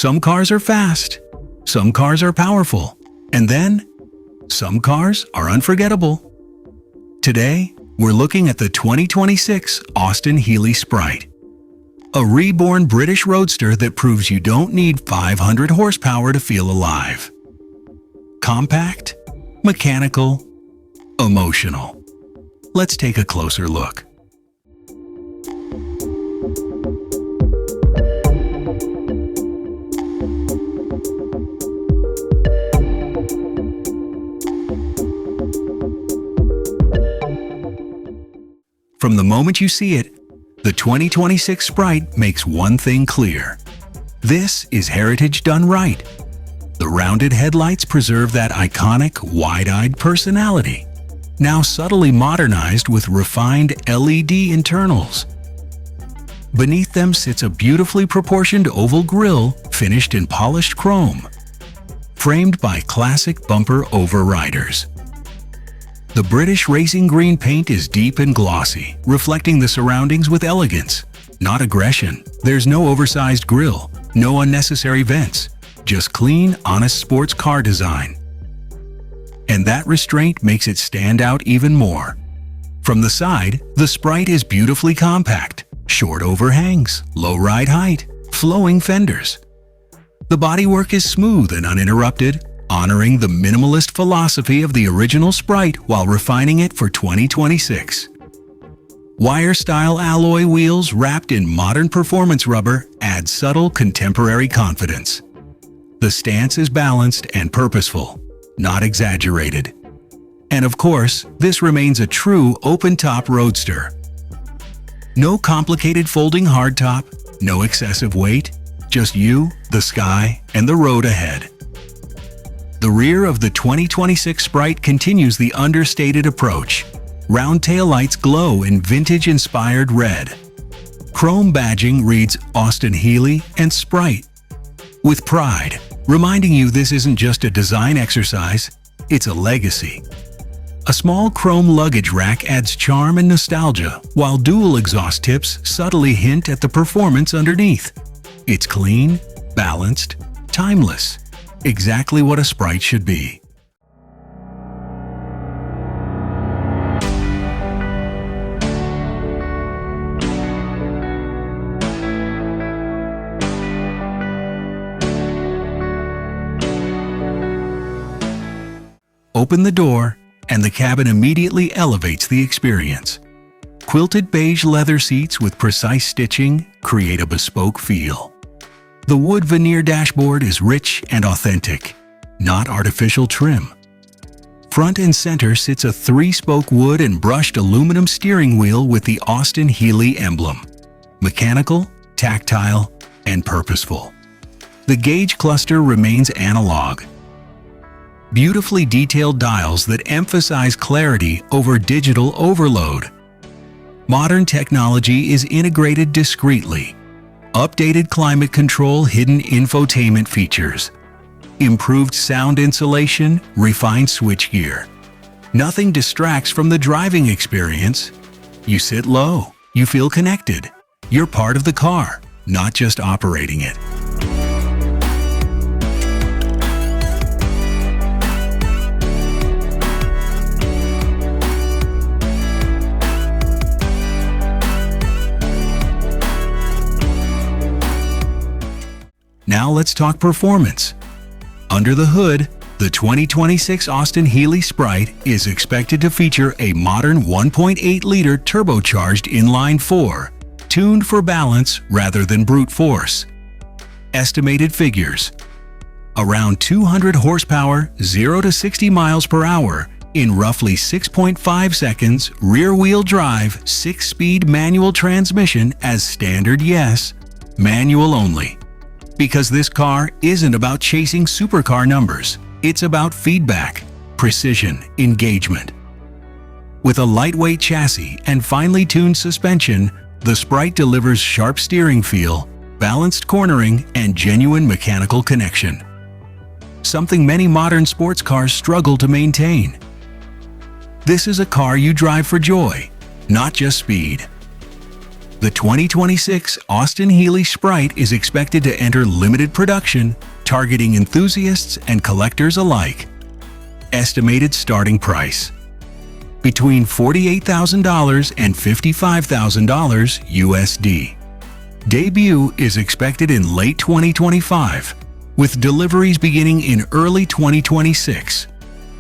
Some cars are fast, some cars are powerful, and then some cars are unforgettable. Today, we're looking at the 2026 Austin Healey Sprite, a reborn British roadster that proves you don't need 500 horsepower to feel alive. Compact, mechanical, emotional. Let's take a closer look. From the moment you see it, the 2026 Sprite makes one thing clear. This is heritage done right. The rounded headlights preserve that iconic, wide-eyed personality, now subtly modernized with refined LED internals. Beneath them sits a beautifully proportioned oval grille finished in polished chrome, framed by classic bumper overriders. The British racing green paint is deep and glossy, reflecting the surroundings with elegance, not aggression. There's no oversized grille, no unnecessary vents, just clean, honest sports car design. And that restraint makes it stand out even more. From the side, the Sprite is beautifully compact, short overhangs, low ride height, flowing fenders. The bodywork is smooth and uninterrupted, honoring the minimalist philosophy of the original Sprite while refining it for 2026. Wire-style alloy wheels wrapped in modern performance rubber add subtle contemporary confidence. The stance is balanced and purposeful, not exaggerated. And of course, this remains a true open-top roadster. No complicated folding hardtop, no excessive weight, just you, the sky, and the road ahead. The rear of the 2026 Sprite continues the understated approach. Round taillights glow in vintage-inspired red. Chrome badging reads Austin Healey and Sprite, with pride, reminding you this isn't just a design exercise, it's a legacy. A small chrome luggage rack adds charm and nostalgia, while dual exhaust tips subtly hint at the performance underneath. It's clean, balanced, timeless. Exactly what a Sprite should be. Open the door, and the cabin immediately elevates the experience. Quilted beige leather seats with precise stitching create a bespoke feel. The wood veneer dashboard is rich and authentic, not artificial trim. Front and center sits a 3-spoke wood and brushed aluminum steering wheel with the Austin Healey emblem. Mechanical, tactile, and purposeful. The gauge cluster remains analog. Beautifully detailed dials that emphasize clarity over digital overload. Modern technology is integrated discreetly. Updated climate control, hidden infotainment features, improved sound insulation, refined switchgear. Nothing distracts from the driving experience. You sit low, you feel connected. You're part of the car, not just operating it. Now let's talk performance. Under the hood, the 2026 Austin Healey Sprite is expected to feature a modern 1.8-liter turbocharged inline-four, tuned for balance rather than brute force. Estimated figures: around 200 horsepower, 0 to 60 miles per hour in roughly 6.5 seconds, rear-wheel drive, 6-speed manual transmission as standard, yes, manual only. Because this car isn't about chasing supercar numbers, it's about feedback, precision, engagement. With a lightweight chassis and finely tuned suspension, the Sprite delivers sharp steering feel, balanced cornering, and genuine mechanical connection. Something many modern sports cars struggle to maintain. This is a car you drive for joy, not just speed. The 2026 Austin Healey Sprite is expected to enter limited production, targeting enthusiasts and collectors alike. Estimated starting price: between $48,000 and $55,000 USD. Debut is expected in late 2025, with deliveries beginning in early 2026.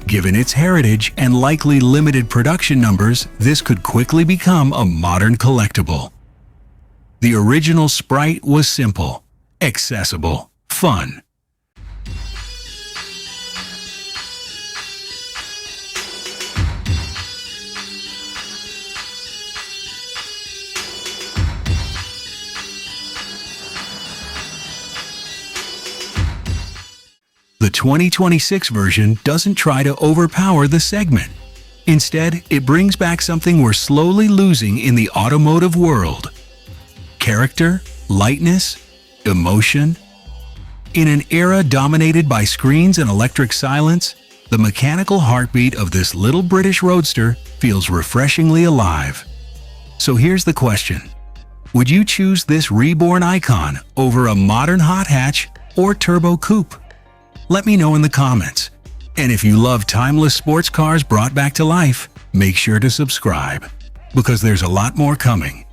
Given its heritage and likely limited production numbers, this could quickly become a modern collectible. The original Sprite was simple, accessible, fun. The 2026 version doesn't try to overpower the segment. Instead, it brings back something we're slowly losing in the automotive world: character, lightness, emotion. In an era dominated by screens and electric silence, the mechanical heartbeat of this little British roadster feels refreshingly alive. So here's the question: would you choose this reborn icon over a modern hot hatch or turbo coupe? Let me know in the comments. And if you love timeless sports cars brought back to life, make sure to subscribe, because there's a lot more coming.